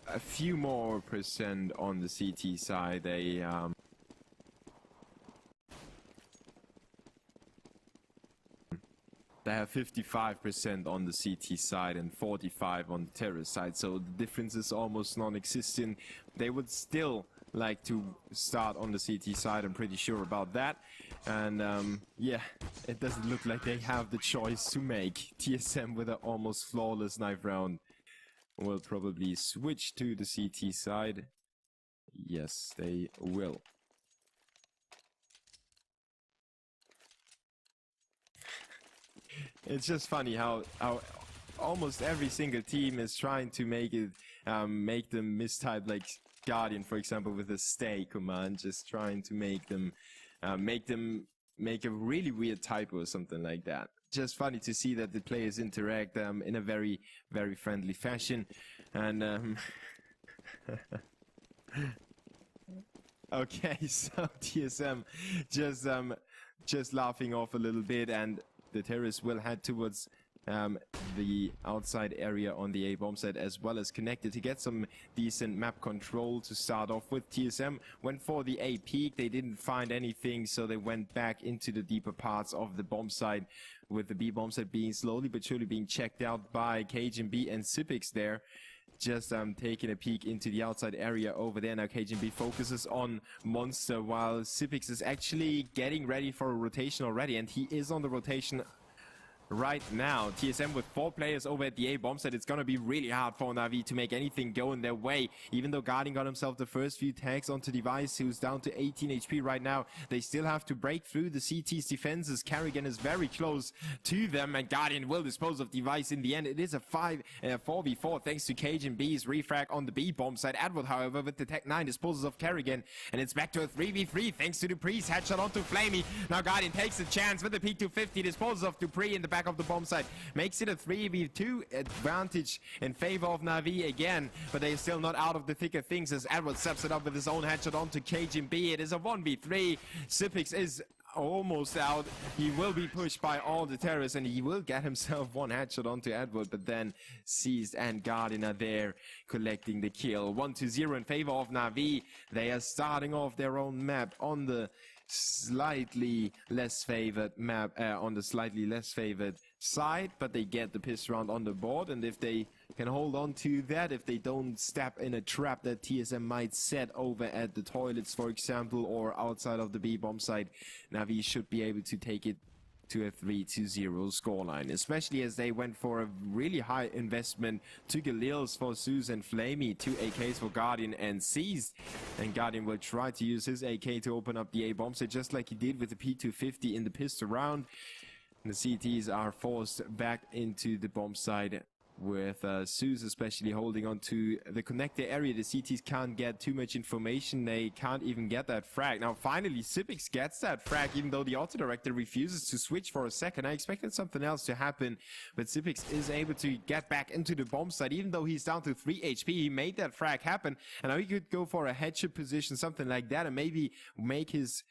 a few more percent on the CT side. They have 55% on the CT side and 45% on the terrorist side, so the difference is almost non-existent. They would still like to start on the CT side, I'm pretty sure about that. And yeah, it doesn't look like they have the choice to make. TSM with an almost flawless knife round will probably switch to the CT side. Yes, they will. It's just funny how almost every single team is trying to make it make them mistype, like Guardian, for example, with a stay command, just trying to make them make a really weird typo or something like that. Just funny to see that the players interact in a very, very friendly fashion. And okay, so TSM just laughing off a little bit, and the terrorists will head towards the outside area on the A bomb site, as well as connected to get some decent map control to start off with. TSM went for the A peak. They didn't find anything, so they went back into the deeper parts of the bomb site, with the B bomb site being slowly but surely being checked out by KGB and Sipix there. Just taking a peek into the outside area over there. Now KGB focuses on Monster, while Sipix is actually getting ready for a rotation already, and he is on the rotation right now. TSM with 4 players over at the A bomb site. It's gonna be really hard for NaVi to make anything go in their way. Even though Guardian got himself the first few tags onto Device, who's down to 18 HP right now, they still have to break through the CT's defenses. Karrigan is very close to them, and Guardian will dispose of Device in the end. It is a 4v4 thanks to KGB's refrag on the B bomb site. Edward, however, with the Tech 9 disposes of Karrigan, and it's back to a 3v3 thanks to Dupree's headshot onto Flamey. Now Guardian takes a chance with the P250, disposes of Dupree in the back of the bomb site, makes it a 3v2 advantage in favor of NaVi again, but they're still not out of the thick of things as Edward steps it up with his own headshot onto KGB. It is a 1v3. Sipix is almost out. He will be pushed by all the terrorists, and he will get himself one headshot onto Edward, but then Seized and Guardian are there collecting the kill. 1-0 in favor of NaVi. They are starting off their own map on the slightly less favored map, on the slightly less favored side, but they get the piss round on the board, and if they can hold on to that, if they don't step in a trap that TSM might set over at the toilets, for example, or outside of the B bomb site, NaVi should be able to take it to a 3-0 scoreline, especially as they went for a really high investment. 2 Galils for Zeus and Flamey, 2 AKs for Guardian and Seized, and Guardian will try to use his AK to open up the A bomb set, just like he did with the P250 in the pistol round. And the CTs are forced back into the bomb site, with Zeus especially holding on to the connector area. The CTs can't get too much information. They can't even get that frag. Now finally Sipix gets that frag, even though the auto director refuses to switch for a second. I expected something else to happen, but Sipix is able to get back into the bomb site. Even though he's down to 3 HP, he made that frag happen, and now he could go for a headshot position, something like that, and maybe make his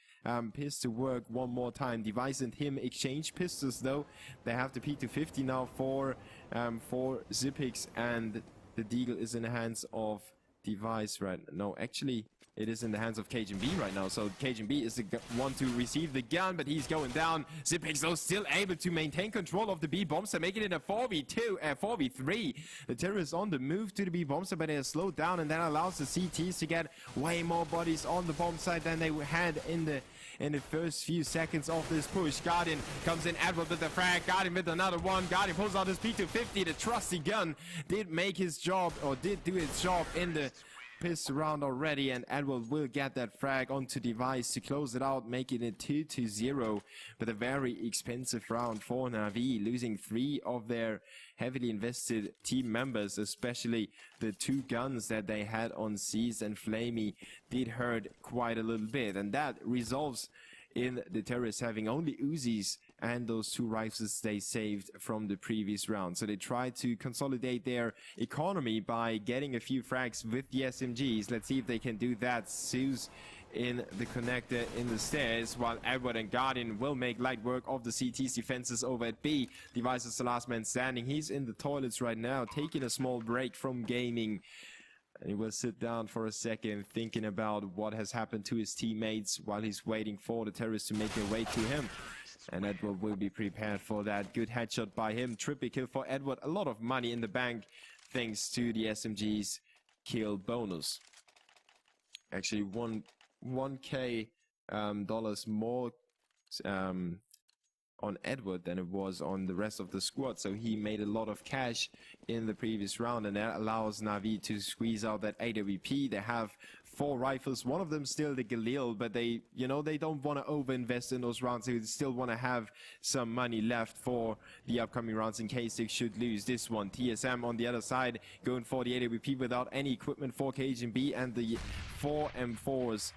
pistol work one more time. Device and him exchange pistols, though. They have the P250 now for Sipix, and the deagle is in the hands of Device right now. No, actually it is in the hands of KGB right now. So KGB is the one to receive the gun, but he's going down. Sipix though still able to maintain control of the B bomb site, making it a 4v3. The terrorists on the move to the B bomb site, but they are slowed down, and that allows the CTs to get way more bodies on the bomb site than they had in the first few seconds of this push. Guardian comes in, Edward with the frag, Guardian with another one. Guardian pulls out his P250. The trusty gun did make his job, or did do its job in the piss round already, and Edward will get that frag onto Device to close it out, making it 2-0, but a very expensive round for NaVi, losing 3 of their heavily invested team members, especially the 2 guns that they had on Seized and Flamey did hurt quite a little bit, and that resolves in the terrorists having only Uzis and those 2 rifles they saved from the previous round. So they try to consolidate their economy by getting a few frags with the SMGs. Let's see if they can do that. Zeus in the connector in the stairs, while Edward and Guardian will make light work of the CT's defenses over at B. Device is the last man standing. He's in the toilets right now, taking a small break from gaming. And he will sit down for a second, thinking about what has happened to his teammates while he's waiting for the terrorists to make their way to him. And Edward will be prepared for that. Good headshot by him. Triple kill for Edward. A lot of money in the bank thanks to the SMG's kill bonus. Actually, 1K dollars more on Edward than it was on the rest of the squad, so he made a lot of cash in the previous round, and that allows NaVi to squeeze out that AWP. They have 4 rifles, one of them still the Galil, but they, you know, they don't want to overinvest in those rounds. They still want to have some money left for the upcoming rounds in case they should lose this one. TSM on the other side going for the AWP without any equipment for KGB, and the 4 M4s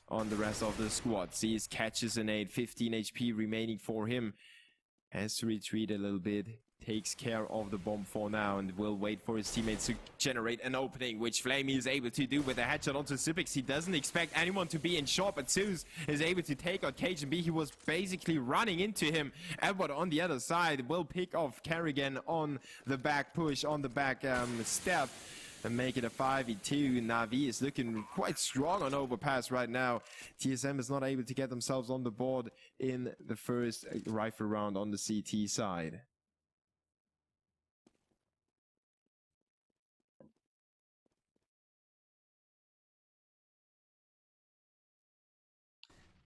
on the rest of the squad. Sees, catches an 8, 15 HP remaining for him. Has to retreat a little bit, takes care of the bomb for now, and will wait for his teammates to generate an opening, which Flamey is able to do with a headshot onto Sipix. He doesn't expect anyone to be in shot, but Zeus is able to take out KGB. He was basically running into him. Edward on the other side will pick off Kerrigan on the back push, on the back step, and make it a 5v2. NaVi is looking quite strong on overpass right now. TSM is not able to get themselves on the board in the first rifle round on the CT side.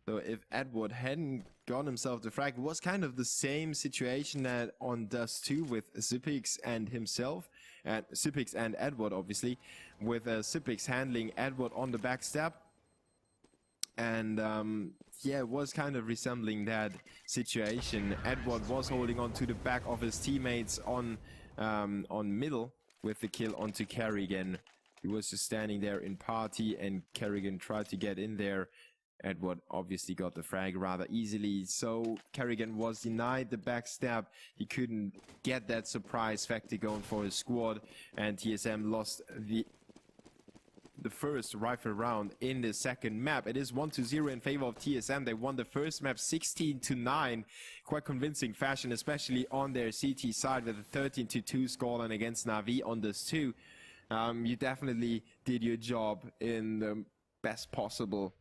So if Edward hadn't got himself the frag, it was kind of the same situation that on Dust2 with Sipix and himself, and Sipix and Edward obviously, with Sipix handling Edward on the backstep. And yeah, it was kind of resembling that situation. Edward was holding on to the back of his teammates on middle with the kill onto Kerrigan. He was just standing there in party, and Kerrigan tried to get in there. Edward obviously got the frag rather easily, so Kerrigan was denied the backstab. He couldn't get that surprise factor going for his squad, and TSM lost the first rifle round in the second map. It is 1-0 in favor of TSM. They won the first map 16-9, quite convincing fashion, especially on their CT side with a 13-2 scoreline against NaVi on this too. You definitely did your job in the best possible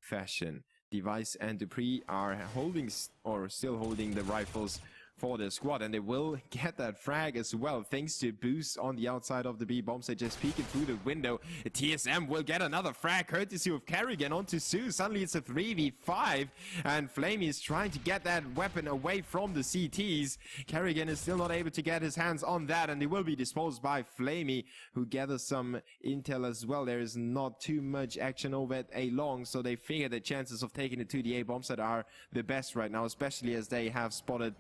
fashion. Device and Dupree are holding, or still holding, the rifles for the squad, and they will get that frag as well thanks to boost on the outside of the B bomb site, just peeking through the window. TSM will get another frag courtesy of Kerrigan onto Sue. Suddenly it's a 3v5, and Flamey is trying to get that weapon away from the CTs. Kerrigan is still not able to get his hands on that, and they will be disposed by Flamey, who gathers some intel as well. There is not too much action over at A long, so they figure the chances of taking it to the A bomb site are the best right now, especially as they have spotted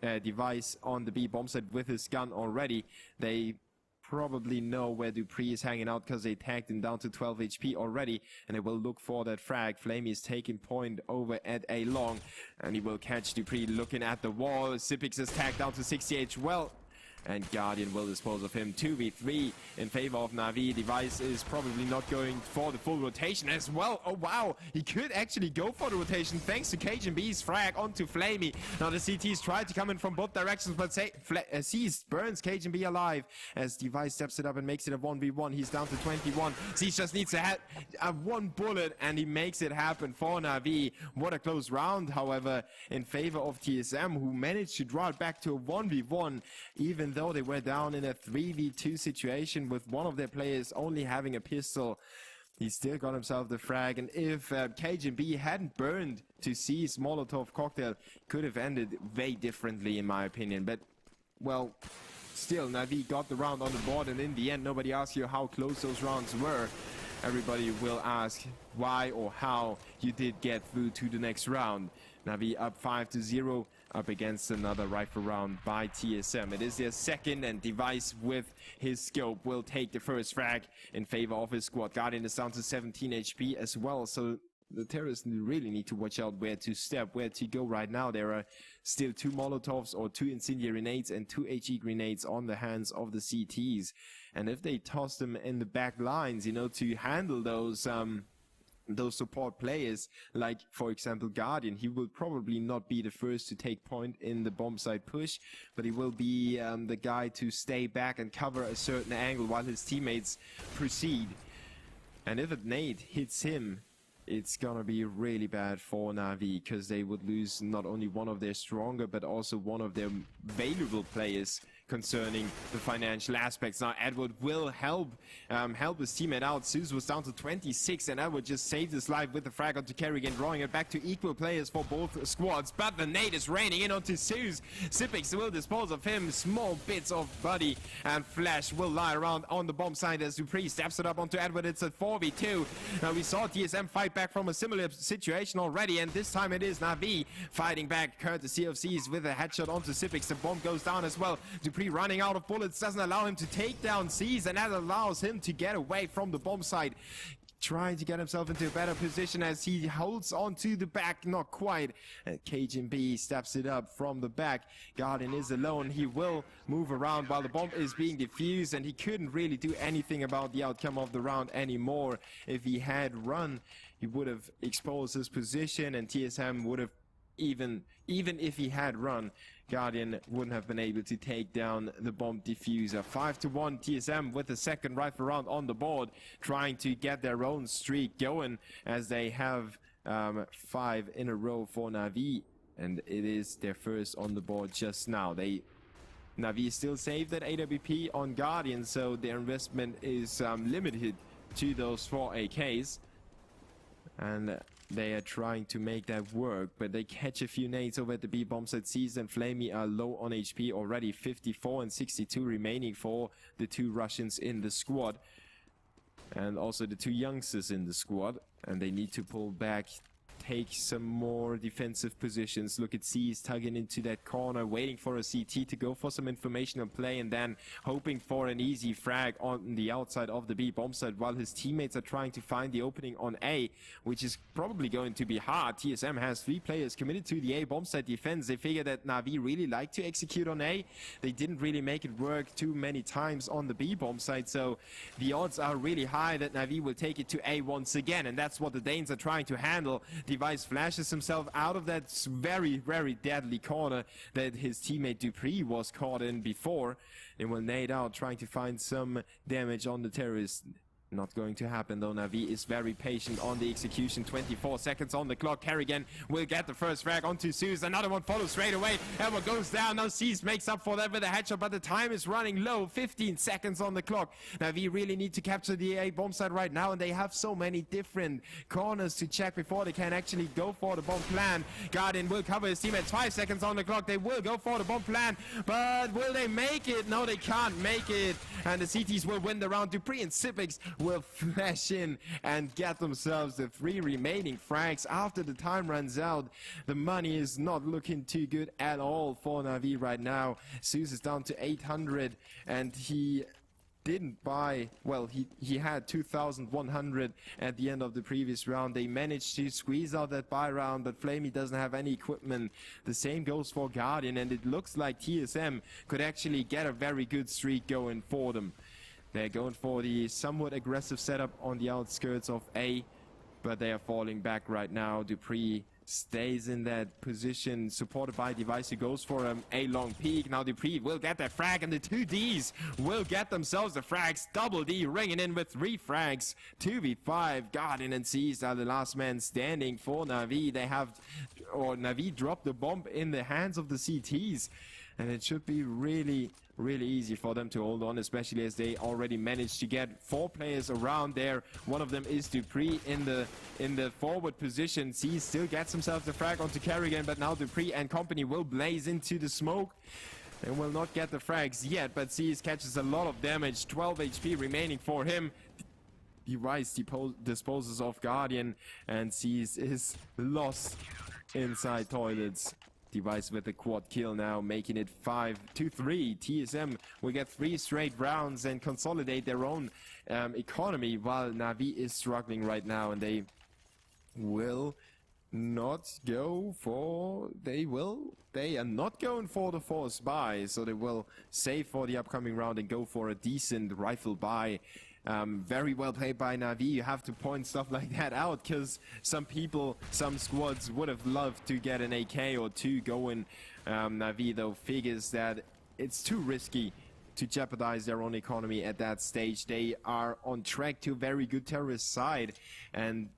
Device on the B bomb site with his gun already. They probably know where Dupree is hanging out because they tagged him down to 12 HP already, and they will look for that frag. Flamey is taking point over at A long, and he will catch Dupree looking at the wall. Sipix is tagged down to 60 well, and Guardian will dispose of him. 2v3 in favor of NaVi. Device is probably not going for the full rotation as well. Oh wow, he could actually go for the rotation thanks to KGB's frag onto Flamey. Now the CTs try to come in from both directions, but Seas burns KGB alive as Device steps it up and makes it a 1v1. He's down to 21. Seas just needs to have one bullet, and he makes it happen for NaVi. What a close round, however, in favor of TSM, who managed to draw it back to a 1v1, even though they were down in a 3v2 situation with one of their players only having a pistol. He still got himself the frag, and if KGB hadn't burned to C's Molotov cocktail, could have ended way differently in my opinion. But, well, still, NaVi got the round on the board, and in the end, nobody asks you how close those rounds were. Everybody will ask why or how you did get through to the next round. NaVi up 5-0. Up against another rifle round by TSM. It is their second, and Device with his scope will take the first frag in favor of his squad. Guardian is down to 17 HP as well, so the terrorists really need to watch out where to step, where to go right now. There are still 2 Molotovs or 2 incendiary grenades and 2 HE grenades on the hands of the CTs. And if they toss them in the back lines, you know, to handle those those support players, like for example Guardian. He will probably not be the first to take point in the bomb side push, but he will be the guy to stay back and cover a certain angle while his teammates proceed. And if a nade hits him, it's gonna be really bad for NaVi, because they would lose not only one of their stronger but also one of their valuable players concerning the financial aspects. Now Edward will help his teammate out. Zeus was down to 26 and Edward just saved his life with the frag onto Kerrigan, drawing it back to equal players for both squads. But the nade is raining in onto Zeus. Sipix will dispose of him. Small bits of body and flesh will lie around on the bomb side as Dupree steps it up onto Edward. It's a 4v2. Now we saw TSM fight back from a similar situation already, and this time it is NaVi fighting back courtesy of C's with a headshot onto Sipix. The bomb goes down as well. Dupree running out of bullets doesn't allow him to take down C's, and that allows him to get away from the bomb site, trying to get himself into a better position as he holds on to the back. Not quite. Cajun B steps it up from the back. Guardian is alone. He will move around while the bomb is being defused, and he couldn't really do anything about the outcome of the round anymore. If he had run, he would have exposed his position, and TSM would have, even if he had run, Guardian wouldn't have been able to take down the bomb diffuser. 5-1 TSM with the second rifle round on the board, trying to get their own streak going as they have 5 in a row for NaVi, and it is their first on the board just now. NaVi is still saved at AWP on Guardian, so their investment is limited to those 4 AKs, and they are trying to make that work, but they catch a few nades over at the B bomb site. C's and Flamey are low on HP already. 54 and 62 remaining for the 2 Russians in the squad, and also the 2 youngsters in the squad, and they need to pull back, take some more defensive positions. Look at C's tugging into that corner, waiting for a CT to go for some informational play, and then hoping for an easy frag on the outside of the B bomb site while his teammates are trying to find the opening on A, which is probably going to be hard. TSM has 3 players committed to the A bomb site defense. They figure that NaVi really like to execute on A. They didn't really make it work too many times on the B bomb site, so the odds are really high that NaVi will take it to A once again, and that's what the Danes are trying to handle. Device flashes himself out of that very, very deadly corner that his teammate Dupree was caught in before, and will nade out, trying to find some damage on the terrorist. Not going to happen though. NaVi is very patient on the execution. 24 seconds on the clock. Kerrigan will get the first frag onto Zeus. Another one follows straight away. Edward goes down. Now Zeus makes up for that with a headshot, but the time is running low. 15 seconds on the clock. NaVi really need to capture the A bomb site right now, and they have so many different corners to check before they can actually go for the bomb plan. Guardian will cover his teammates. 5 seconds on the clock. They will go for the bomb plan, but will they make it? No, they can't make it, and the CTs will win the round. Dupree and Sipix will flash in and get themselves the 3 remaining frags after the time runs out. The money is not looking too good at all for NaVi right now. Zeus is down to 800, and he didn't buy, well, he had 2,100 at the end of the previous round. They managed to squeeze out that buy round, but Flamey doesn't have any equipment. The same goes for Guardian, and it looks like TSM could actually get a very good streak going for them. They're going for the somewhat aggressive setup on the outskirts of A, but they are falling back right now. Dupree stays in that position, supported by Device, who goes for a long peek. Now Dupree will get that frag, and the 2 Ds will get themselves the frags. Double D ringing in with 3 frags. 2v5. Guardian and C's are the last man standing for NaVi. NaVi dropped the bomb in the hands of the CTs, and it should be really easy for them to hold on, especially as they already managed to get 4 players around there. One of them is Dupree in the forward position. C still gets himself the frag onto Kerrigan, but now Dupree and company will blaze into the smoke and will not get the frags yet, but C's catches a lot of damage. 12 HP remaining for him. Device disposes of Guardian, and C's is lost inside toilets. Device with a quad kill now, making it 5-3. TSM will get 3 straight rounds and consolidate their own economy, while NaVi is struggling right now, and they will not go for... They are not going for the force buy, so they will save for the upcoming round and go for a decent rifle buy. Very well played by NaVi. You have to point stuff like that out, because some people, some squads would have loved to get an AK or two going. NaVi though figures that it's too risky to jeopardize their own economy at that stage. They are on track to a very good terrorist side, and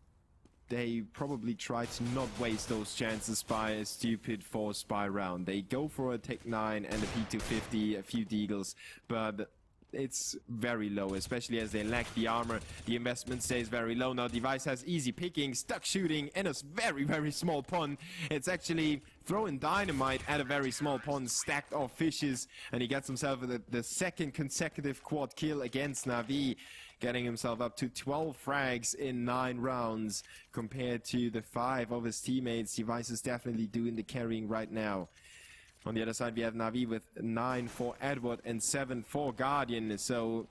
they probably try to not waste those chances by a stupid force spy round. They go for a Tech 9 and a P250, a few deagles, but it's very low, especially as they lack the armor. The investment stays very low. Now Device has easy picking, stuck shooting in a very small pond. It's actually throwing dynamite at a very small pond stacked of fishes, and he gets himself the second consecutive quad kill against NaVi, getting himself up to 12 frags in 9 rounds compared to the 5 of his teammates. Device is definitely doing the carrying right now. On the other side, we have NaVi with 9 for Edward and 7 for Guardian. So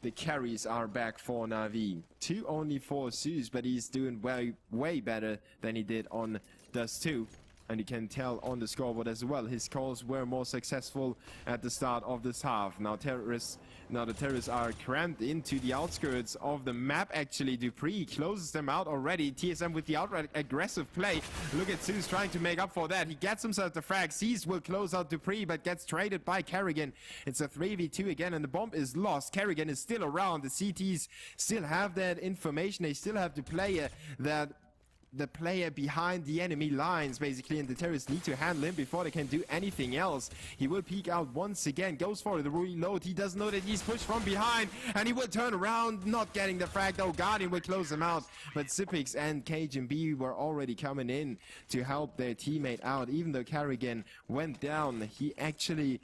the carries are back for NaVi. 2 only for Zeus, but he's doing way better than he did on Dust2. And you can tell on the scoreboard as well, his calls were more successful at the start of this half. Now the terrorists are crammed into the outskirts of the map. Actually, Dupree closes them out already. TSM with the outright aggressive play. Look at Zeus trying to make up for that. He gets himself the frag. Zeus will close out Dupree, but gets traded by Kerrigan. It's a 3v2 again, and the bomb is lost. Kerrigan is still around. The CTs still have that information. They still have the player behind the enemy lines, basically, and the terrorists need to handle him before they can do anything else. He will peek out once again, goes for the reload. He doesn't know that he's pushed from behind, and he will turn around, not getting the frag though. Guardian will close him out, but Sipix and KGB were already coming in to help their teammate out. Even though Kerrigan went down, he actually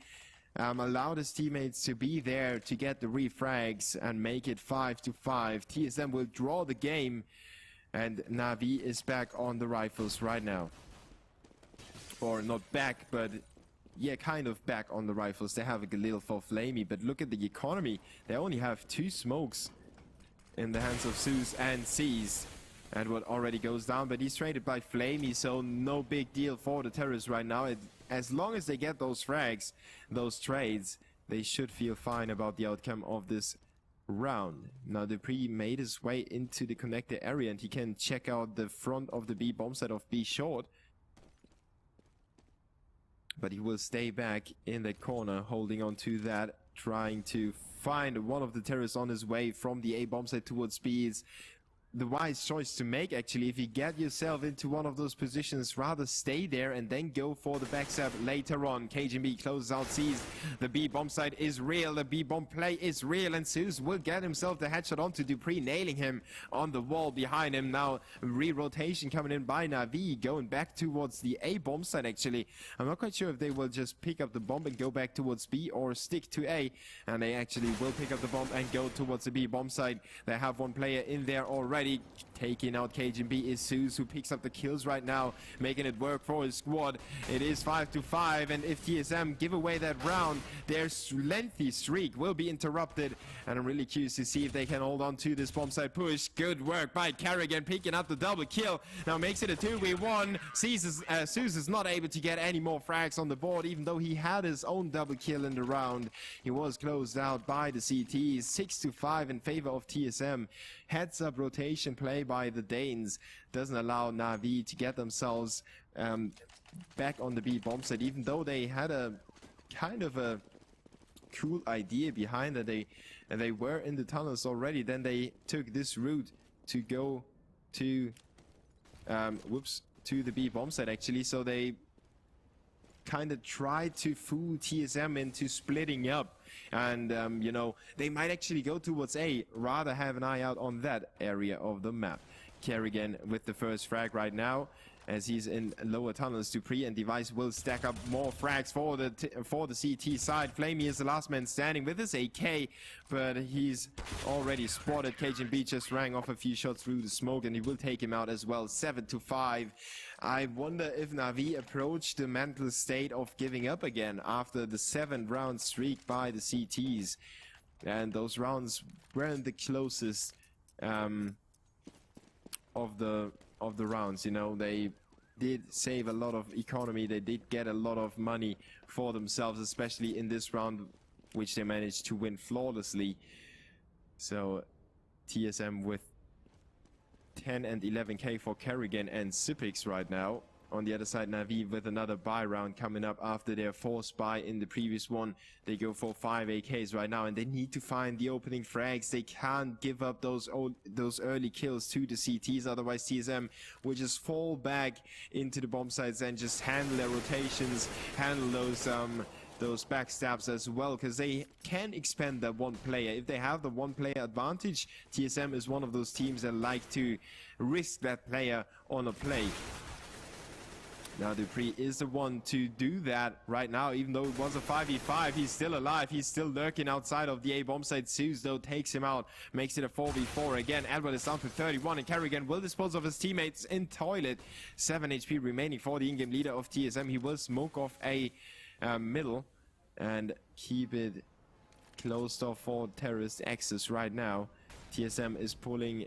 allowed his teammates to be there to get the refrags and make it 5-5. TSM will draw the game, and NaVi is back on the rifles right now. Or not back, but yeah, kind of back on the rifles. They have a little for Flamey, but look at the economy. They only have 2 smokes in the hands of Zeus and C's. Edward already goes down, but he's traded by Flamey, so no big deal for the terrorists right now. As long as they get those frags, those trades, they should feel fine about the outcome of this round. Now Dupree made his way into the connector area, and he can check out the front of the B bomb site of B short, but he will stay back in the corner, holding on to that, trying to find one of the terrorists on his way from the A bomb site towards B. Is the wise choice to make, actually. If you get yourself into one of those positions, rather stay there and then go for the backstab later on. KGB closes out C's. The B bomb site is real, the B bomb play is real, and Zeus will get himself the headshot onto Dupree, nailing him on the wall behind him. Now re-rotation coming in by NaVi, going back towards the A bomb site. Actually, I'm not quite sure if they will just pick up the bomb and go back towards B or stick to A, and they actually will pick up the bomb and go towards the B bomb site. They have one player in there already. Taking out KGB is Zeus, who picks up the kills right now, making it work for his squad. It is 5-5, and if TSM give away that round, their lengthy streak will be interrupted, and I'm really curious to see if they can hold on to this bomb site push. Good work by Kerrigan, picking up the double kill. Now makes it a 2v1. Zeus is not able to get any more frags on the board, even though he had his own double kill in the round. He was closed out by the CTs. 6-5 in favor of TSM. Heads up rotation play by the Danes doesn't allow NaVi to get themselves back on the B bomb site, even though they had a kind of a cool idea behind that. They were in the tunnels already. Then they took this route to go to to the B bomb site, actually. So they kind of tried to fool TSM into splitting up, and you know, they might actually go towards A. Rather have an eye out on that area of the map. Kerrigan with the first frag right now, as he's in lower tunnels. Dupree and Device will stack up more frags for the CT side. Flamey is the last man standing with his AK, but he's already spotted. KGB just rang off a few shots through the smoke, and he will take him out as well. 7-5. I wonder if NaVi approached the mental state of giving up again after the 7-round streak by the CTs, and those rounds weren't the closest of of the rounds. You know, they did save a lot of economy. They did get a lot of money for themselves, especially in this round, which they managed to win flawlessly. So TSM with 10 and 11k for Kerrigan and Sipix right now. On the other side, NaVi with another buy round coming up after their forced buy in the previous one. They go for 5 AKs right now, and they need to find the opening frags. They can't give up those early kills to the CTs, otherwise TSM will just fall back into the bomb sites and just handle their rotations, handle those backstabs as well, because they can expend that one player. If they have the one player advantage, TSM is one of those teams that like to risk that player on a play. Now dupreeh is the one to do that right now, even though it was a 5v5. He's still alive, he's still lurking outside of the A bomb site. Zeus though takes him out, makes it a 4v4 again. Edward is down to 31 and Kerrigan will dispose of his teammates in toilet. 7 HP remaining for the in-game leader of TSM. He will smoke off a middle and keep it closed off for terrorist access right now. TSM is pulling...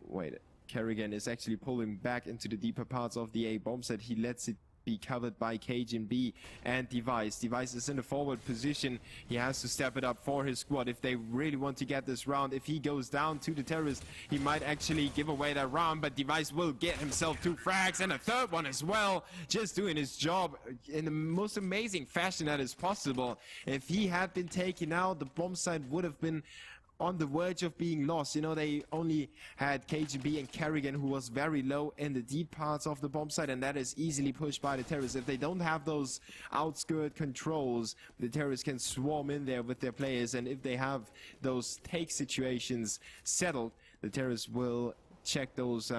Wait, Kerrigan is actually pulling back into the deeper parts of the A bomb set. He lets it be covered by KGB and Device. Device is in a forward position. He has to step it up for his squad if they really want to get this round. If he goes down to the terrorist, he might actually give away that round, but Device will get himself 2 frags and a third one as well. Just doing his job in the most amazing fashion that is possible. If he had been taken out, the bomb site would have been on the verge of being lost. You know, they only had KGB and Kerrigan, who was very low in the deep parts of the bomb site, and that is easily pushed by the terrorists. If they don't have those outskirt controls, the terrorists can swarm in there with their players, and if they have those take situations settled, the terrorists will check those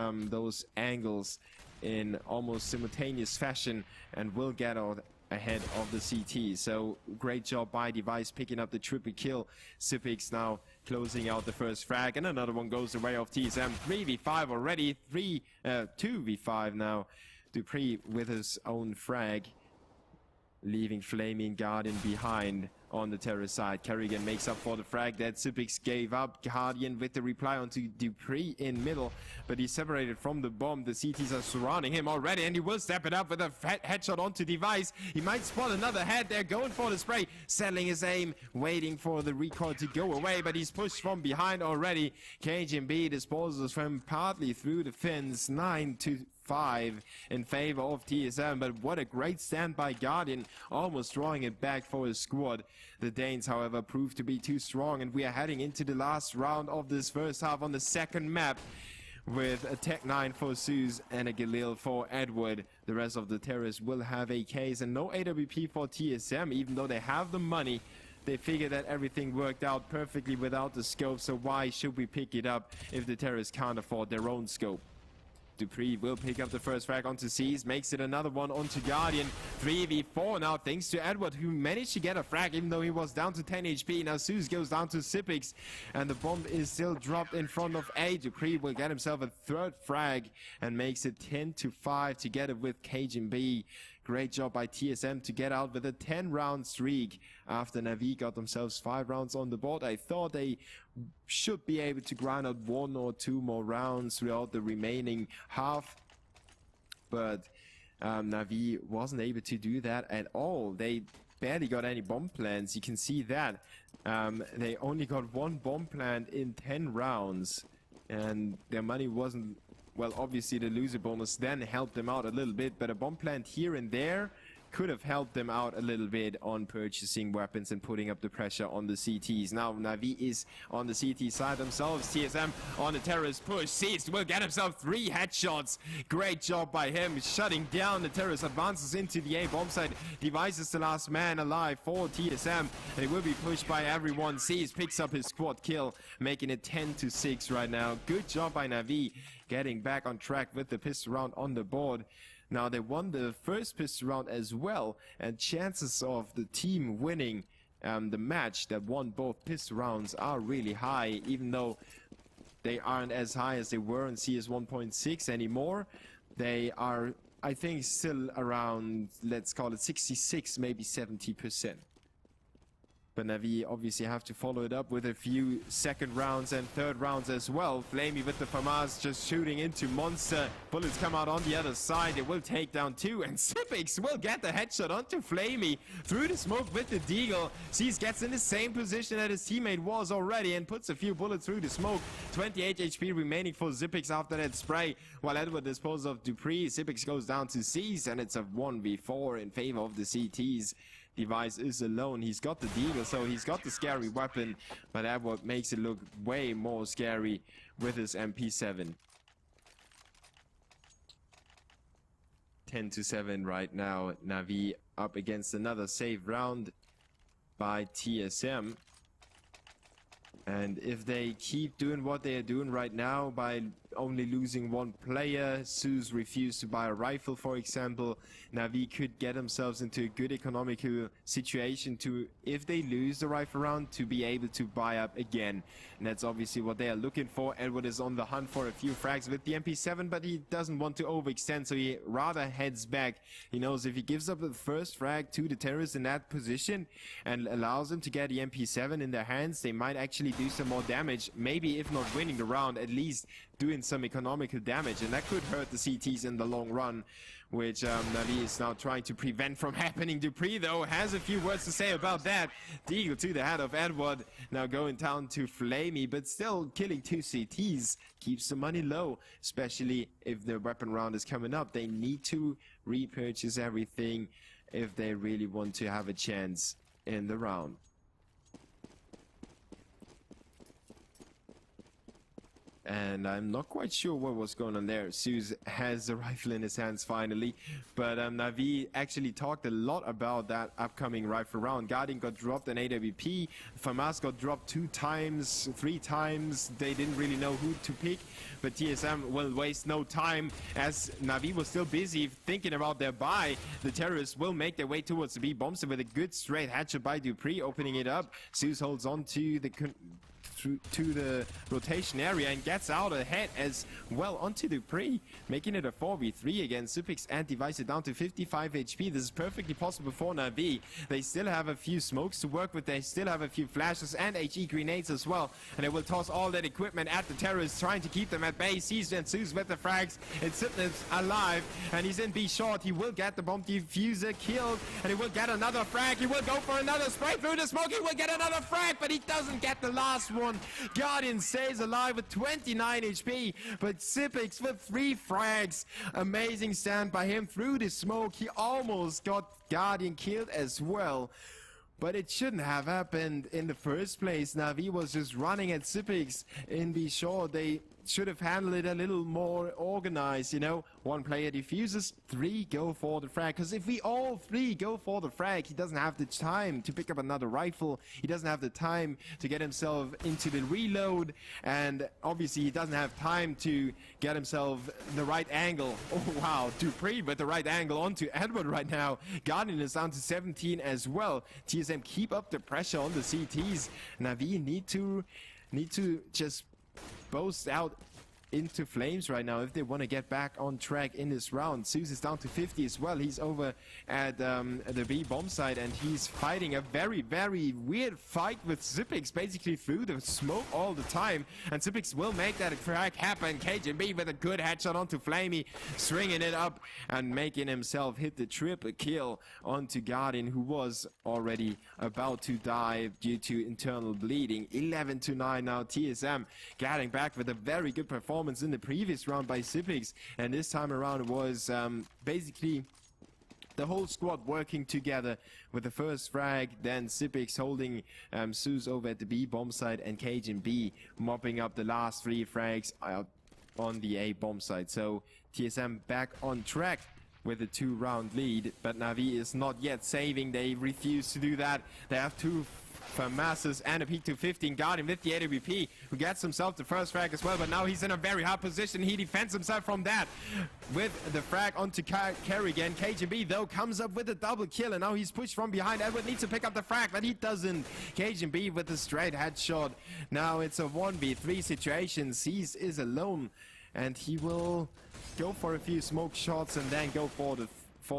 angles in almost simultaneous fashion and will get out ahead of the CT. So great job by Device picking up the triple kill. Sipix now closing out the first frag, and another one goes the way of TSM. 3v5 already, 2v5 now. dupreeh with his own frag, leaving Flaming Guardian behind on the terrorist side. Kerrigan makes up for the frag that Sipix gave up. Guardian with the reply onto dupreeh in middle, but he's separated from the bomb. The CTs are surrounding him already, and he will step it up with a headshot onto Device. He might spot another head. They're going for the spray, settling his aim, waiting for the recoil to go away, but he's pushed from behind already. KGB disposes of him partly through the fence. 9-5 in favor of TSM, but what a great stand by Guardian, almost drawing it back for his squad. The Danes, however, proved to be too strong, and we are heading into the last round of this first half on the second map, with a Tech 9 for Zeus and a Galil for Edward. The rest of the terrorists will have AKs and no AWP for TSM, even though they have the money. They figure that everything worked out perfectly without the scope, so why should we pick it up if the terrorists can't afford their own scope? dupreeh will pick up the first frag onto C's, makes it another one onto Guardian. 3v4 now, thanks to Edward, who managed to get a frag even though he was down to 10 HP. Now Zeus goes down to Sipix, and the bomb is still dropped in front of A. dupreeh will get himself a third frag and makes it 10-5 together with KGB. Great job by TSM to get out with a 10-round streak after NaVi got themselves 5 rounds on the board. I thought they should be able to grind out 1 or 2 more rounds throughout the remaining half, but NaVi wasn't able to do that at all. They barely got any bomb plants. You can see that. They only got 1 bomb plant in 10 rounds, and their money wasn't... Well, obviously the loser bonus then helped them out a little bit, but a bomb plant here and there could have helped them out a little bit on purchasing weapons and putting up the pressure on the CTs. Now NaVi is on the CT side themselves. TSM on the terrorist push. Seized will get himself 3 headshots. Great job by him, shutting down the terrorist. Advances into the A bomb site. Device is the last man alive for TSM. They will be pushed by everyone. Seized picks up his squad kill, making it 10-6 right now. Good job by NaVi, getting back on track with the pistol round on the board. Now they won the first pistol round as well, and chances of the team winning the match that won both pistol rounds are really high, even though they aren't as high as they were in CS 1.6 anymore. They are, I think, still around, let's call it 66, maybe 70%. But NaVi obviously have to follow it up with a few second rounds and third rounds as well. Flamey with the FAMAS just shooting into Monster. Bullets come out on the other side. It will take down 2. And Sipix will get the headshot onto Flamey through the smoke with the Deagle. Seas gets in the same position that his teammate was already and puts a few bullets through the smoke. 28 HP remaining for Sipix after that spray. While Edward disposes of Dupree, Sipix goes down to C's and it's a 1v4 in favor of the CTs. Device is alone. He's got the Deagle, so he's got the scary weapon, but that what makes it look way more scary with his MP7. 10-7 right now. NaVi up against another save round by TSM. And if they keep doing what they are doing right now by only losing one player, Zeus refused to buy a rifle, for example, NaVi could get themselves into a good economical situation to, if they lose the rifle round, to be able to buy up again. And that's obviously what they are looking for. Edward is on the hunt for a few frags with the MP7, but he doesn't want to overextend, so he rather heads back. He knows if he gives up the first frag to the terrorists in that position and allows them to get the MP7 in their hands, they might actually do some more damage. Maybe if not winning the round, at least doing some economical damage, and that could hurt the CTs in the long run, which NaVi is now trying to prevent from happening. Dupree, though, has a few words to say about that. Deagle to the head of Edward, now going down to Flamey, but still killing 2 CTs keeps the money low, especially if the weapon round is coming up. They need to repurchase everything if they really want to have a chance in the round. And I'm not quite sure what was going on there. Zeus has the rifle in his hands finally. But NaVi actually talked a lot about that upcoming rifle round. Guardian got dropped an AWP. FAMAS got dropped 2 times, 3 times. They didn't really know who to pick. But TSM will waste no time as NaVi was still busy thinking about their buy. The terrorists will make their way towards the B bombs with a good straight headshot by Dupree, opening it up. Zeus holds on to the rotation area and gets out ahead as well onto Dupree, making it a 4v3 against Sipix and Device down to 55 HP. This is perfectly possible for NaVi. They still have a few smokes to work with. They still have a few flashes and HE grenades as well. And they will toss all that equipment at the terrorists, trying to keep them at bay. Sees and Zeus with the frags. It's Sipnitz alive and he's in B short. He will get the bomb diffuser killed and he will get another frag. He will go for another spray through the smoke. He will get another frag, but he doesn't get the last one. Guardian stays alive with 29 HP, but Sipix with 3 frags. Amazing stand by him through the smoke. He almost got Guardian killed as well. But it shouldn't have happened in the first place. NaVi was just running at Sipix in B short. They should have handled it a little more organized, you know. 1 player defuses, 3 go for the frag. Because if we all 3 go for the frag, he doesn't have the time to pick up another rifle. He doesn't have the time to get himself into the reload. And obviously he doesn't have time to get himself the right angle. Oh wow, Dupree with the right angle onto Edward right now. Guardian is down to 17 as well. TSM keep up the pressure on the CTs. NaVi need to just boast out into flames right now if they want to get back on track in this round. Zeus is down to 50 as well. He's over at the B bomb site and he's fighting a very, very weird fight with Sipix basically through the smoke all the time. And Sipix will make that crack happen. KJB with a good headshot onto Flamey, stringing it up and making himself hit the triple kill onto Guardian, who was already about to die due to internal bleeding. 11-9 now. TSM getting back with a very good performance in the previous round by Sipix, and this time around was basically the whole squad working together with the first frag, then Sipix holding Zeus over at the B bomb site and Cage and B mopping up the last 3 frags on the A bomb site. So TSM back on track with a 2-round lead, but NaVi is not yet saving. They refuse to do that. They have 2 FAMASes and a peak to 15. Guardian with the AWP, who gets himself the first frag as well, but now he's in a very hard position. He defends himself from that with the frag onto Kerrigan. KGB though comes up with a double kill, and now he's pushed from behind. Edward needs to pick up the frag, but he doesn't. KGB with a straight headshot. Now it's a 1v3 situation. Cease is alone, and he will go for a few smoke shots and then go for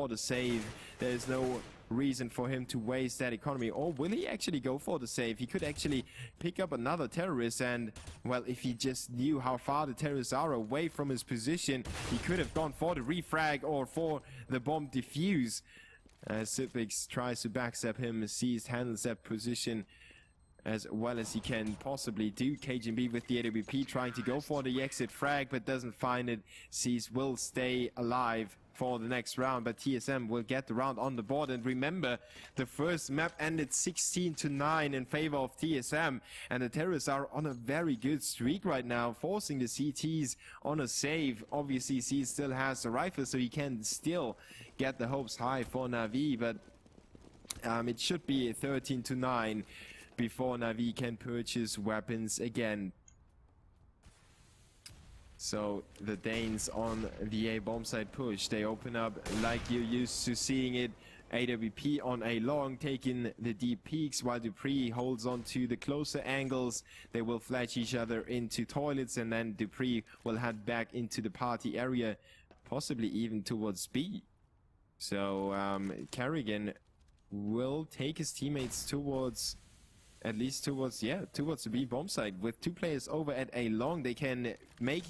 the save. There's no reason for him to waste that economy. Or will he actually go for the save? He could actually pick up another terrorist, and well, if he just knew how far the terrorists are away from his position, he could have gone for the refrag or for the bomb defuse. Sipix tries to backstab him. Seized handles that position as well as he can possibly do. KGB with the AWP trying to go for the exit frag, but doesn't find it. Seas will stay alive for the next round, but TSM will get the round on the board. And remember, the first map ended 16-9 in favor of TSM, and the terrorists are on a very good streak right now, forcing the CTs on a save. Obviously, C still has the rifle, so he can still get the hopes high for NaVi, but it should be 13-9 before NaVi can purchase weapons again. So the Danes on the A bomb site push, they open up like you're used to seeing it. AWP on A long, taking the deep peaks, while Dupree holds on to the closer angles. They will flash each other into toilets, and then Dupree will head back into the party area, possibly even towards B. So Kerrigan will take his teammates towards, at least towards the B bomb site. With 2 players over at A long, they can make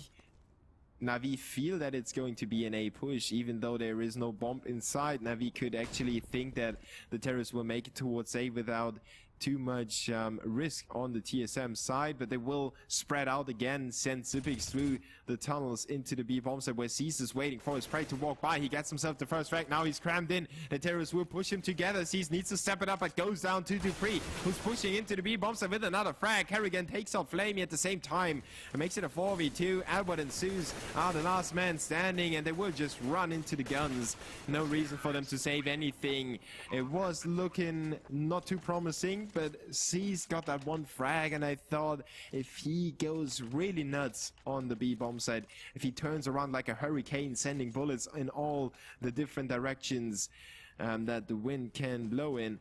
NaVi feel that it's going to be an A push, even though there is no bomb inside. NaVi could actually think that the terrorists will make it towards A without too much risk on the TSM side, but they will spread out again, send Sipix through the tunnels into the B bomb site, where Cease is waiting for his prey to walk by. He gets himself the first frag. Now he's crammed in. The terrorists will push him together. Cease needs to step it up, but goes down to Dupree, who's pushing into the B bomb site with another frag. Kerrigan takes out Flamey at the same time and makes it a 4v2. Albert and Zeus are the last man standing, and they will just run into the guns. No reason for them to save anything. It was looking not too promising, but C's got that one frag, and I thought if he goes really nuts on the B bomb site, if he turns around like a hurricane, sending bullets in all the different directions that the wind can blow in,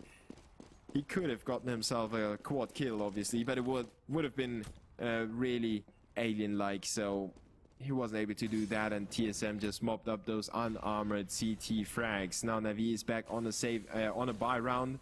he could have gotten himself a quad kill, obviously, but it would have been really alien-like, so he wasn't able to do that, and TSM just mopped up those unarmored CT frags. Now NaVi is back on a save, on a buy round,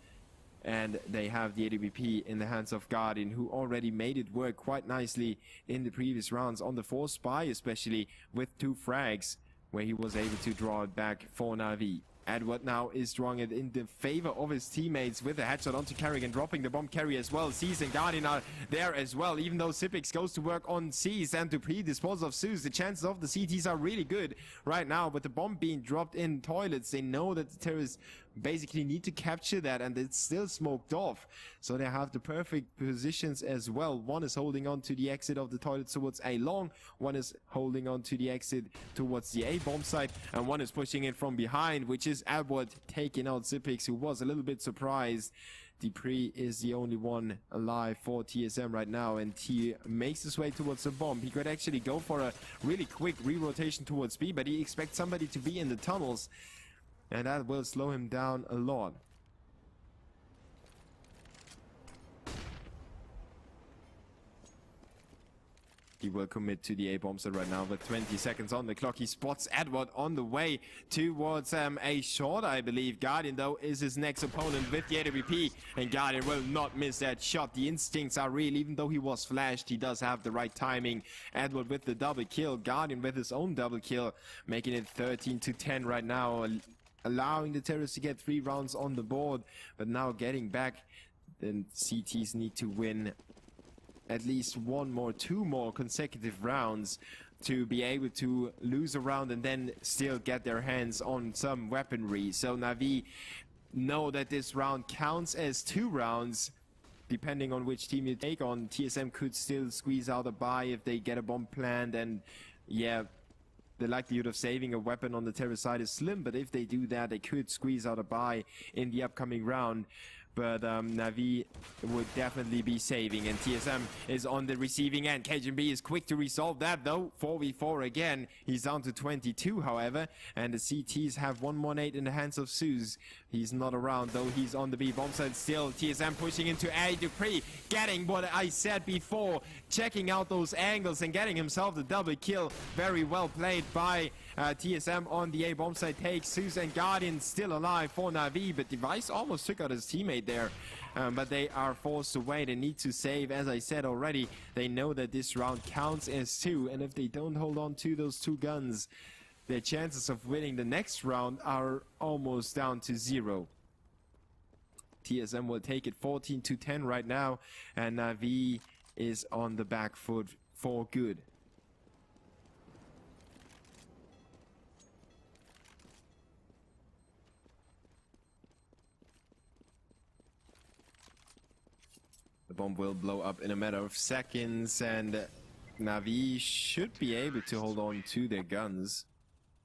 and they have the AWP in the hands of Guardian, who already made it work quite nicely in the previous rounds on the 4th spy, especially with 2 frags, where he was able to draw it back for NaVi. Edward now is drawing it in the favor of his teammates with a headshot onto Kerrigan, dropping the bomb carry as well. Seas and Guardian are there as well, even though Sipix goes to work on Seas and to pre-dispose of Zeus. The chances of the CTs are really good right now, but the bomb being dropped in toilets, they know that the terrorists basically need to capture that, and it's still smoked off, so they have the perfect positions as well. One is holding on to the exit of the toilet towards A long, one is holding on to the exit towards the A bomb site, and one is pushing it from behind, which is Albert taking out Sipix, who was a little bit surprised. Dupree is the only one alive for TSM right now, and he makes his way towards the bomb. He could actually go for a really quick re-rotation towards B, but he expects somebody to be in the tunnels, and that will slow him down a lot. He will commit to the A bomb set right now with 20 seconds on the clock. He spots Edward on the way towards a short, I believe. Guardian, though, is his next opponent with the AWP, and Guardian will not miss that shot. The instincts are real. Even though he was flashed, he does have the right timing. Edward with the double kill, Guardian with his own double kill, making it 13-10 right now, allowing the terrorists to get 3 rounds on the board. But now getting back, the CTs need to win at least 2 more consecutive rounds to be able to lose a round and then still get their hands on some weaponry. So NaVi know that this round counts as 2 rounds. Depending on which team you take on, TSM could still squeeze out a buy if they get a bomb planned, and yeah, the likelihood of saving a weapon on the terrorist side is slim, but if they do that, they could squeeze out a buy in the upcoming round. But NaVi would definitely be saving, and TSM is on the receiving end. KGB is quick to resolve that, though. 4v4 again. He's down to 22, however, and the CTs have 118 in the hands of Zeus. He's not around, though. He's on the B bomb side still. TSM pushing into A. Dupree getting what I said before, checking out those angles and getting himself the double kill. Very well played by TSM on the A bomb side takes Zeus and Guardian still alive for NaVi, but Device almost took out his teammate there. But they are forced away. They need to save. As I said already, they know that this round counts as 2, and if they don't hold on to those 2 guns, their chances of winning the next round are almost down to 0. TSM will take it 14-10 right now, and NaVi is on the back foot for good. The bomb will blow up in a matter of seconds, and NaVi should be able to hold on to their guns.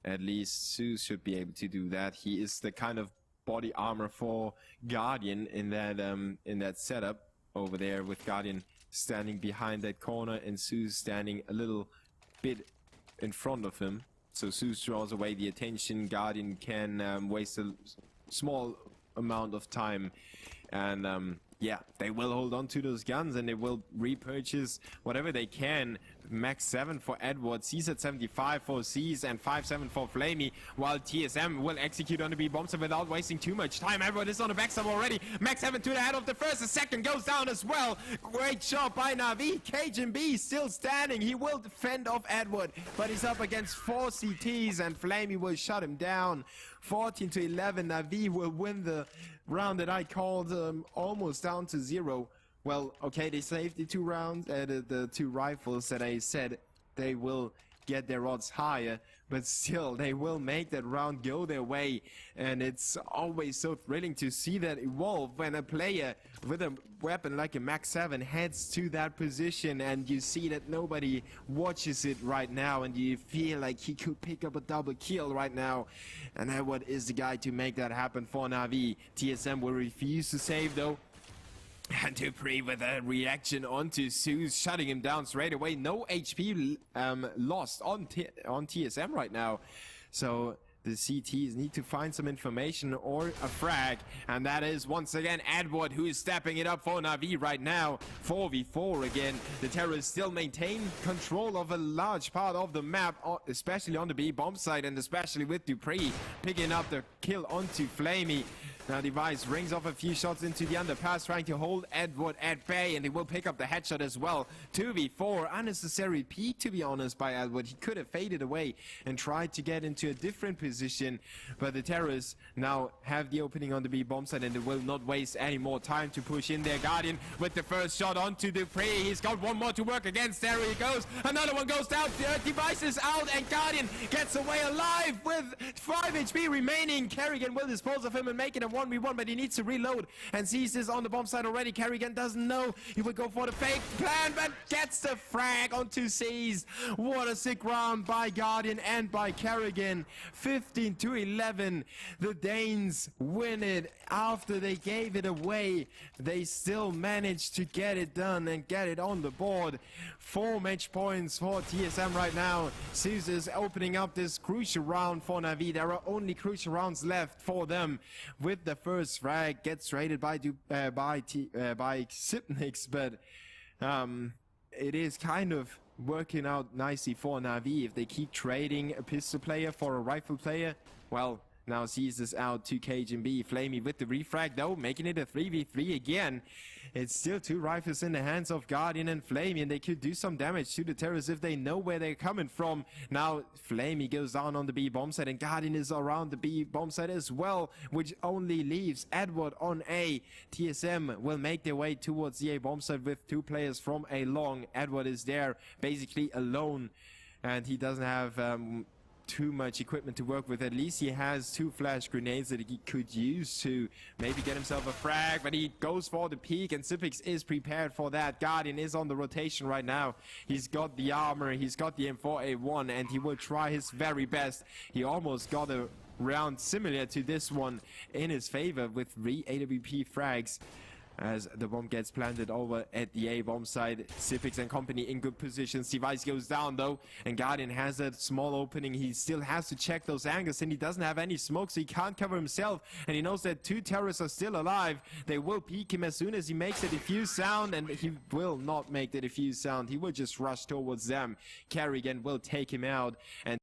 At least Zeus should be able to do that. He is the kind of body armor for Guardian in that setup over there, with Guardian standing behind that corner and Zeus standing a little bit in front of him. So Zeus draws away the attention. Guardian can waste a small amount of time, and yeah, they will hold on to those guns and they will repurchase whatever they can. Max 7 for Edward, C's at 75 for C's, and 5-7 for Flamey, while TSM will execute on the B bombs without wasting too much time. Edward is on the backside already. Max 7 to the head of the first, the second goes down as well. Great job by NaVi. Cajun B still standing. He will defend off Edward, but he's up against 4 CTs and Flamey will shut him down. 14-11, NaVi will win the round that I called almost down to 0. Well, okay, they saved the 2 rounds, the 2 rifles that I said they will get their odds higher, but still they will make that round go their way. And it's always so thrilling to see that evolve when a player with a weapon like a Max 7 heads to that position, and you see that nobody watches it right now, and you feel like he could pick up a double kill right now. And Edward is the guy to make that happen for NaVi. TSM will refuse to save though. And Dupree with a reaction onto Zeus, shutting him down straight away. No HP lost on TSM right now. So the CTs need to find some information or a frag. And that is once again Edward who is stepping it up for NaVi right now. 4v4 again. The terrorists still maintain control of a large part of the map, especially on the B bomb site, and especially with Dupree picking up the kill onto Flamey. Now Device rings off a few shots into the underpass, trying to hold Edward at bay, and he will pick up the headshot as well. 2v4, unnecessary peek to be honest by Edward. He could have faded away and tried to get into a different position, but the terrorists now have the opening on the B bomb site and they will not waste any more time to push in there. Guardian with the first shot onto Dupree. He's got one more to work against. There he goes. Another one goes down. Device is out and Guardian gets away alive with 5 HP remaining. Kerrigan will dispose of him and make it a 1v1, but he needs to reload and sees this on the bomb side already. Kerrigan doesn't know. He will go for the fake plan, but gets the frag onto C's. What a sick round by Guardian and by Kerrigan. 15-11. The Danes win it. After they gave it away, they still managed to get it done and get it on the board. 4 match points for TSM right now. Zeus is opening up this crucial round for NaVi. There are only crucial rounds left for them. With the first frag gets raided by Xypnix, but it is kind of working out nicely for NaVi. If they keep trading a pistol player for a rifle player, well, now Zeus is out to Cajun B. Flamey with the refrag though, making it a 3v3 again. It's still 2 rifles in the hands of Guardian and Flamey, and they could do some damage to the terrorists if they know where they're coming from. Now Flamey goes down on the B bomb site and Guardian is around the B bomb site as well, which only leaves Edward on A. TSM will make their way towards the A bomb site with 2 players from A long. Edward is there basically alone, and he doesn't have too much equipment to work with. At least he has 2 flash grenades that he could use to maybe get himself a frag, but he goes for the peek and Xypnix is prepared for that. Guardian is on the rotation right now. He's got the armor, he's got the M4A1, and he will try his very best. He almost got a round similar to this one in his favor with 3 AWP frags. As the bomb gets planted over at the A bomb side, Xypnix and company in good positions. Device goes down though, and Guardian has a small opening. He still has to check those angles, and he doesn't have any smoke, so he can't cover himself. And he knows that 2 terrorists are still alive. They will peek him as soon as he makes a defuse sound, and he will not make the defuse sound. He will just rush towards them. Kerrigan will take him out, and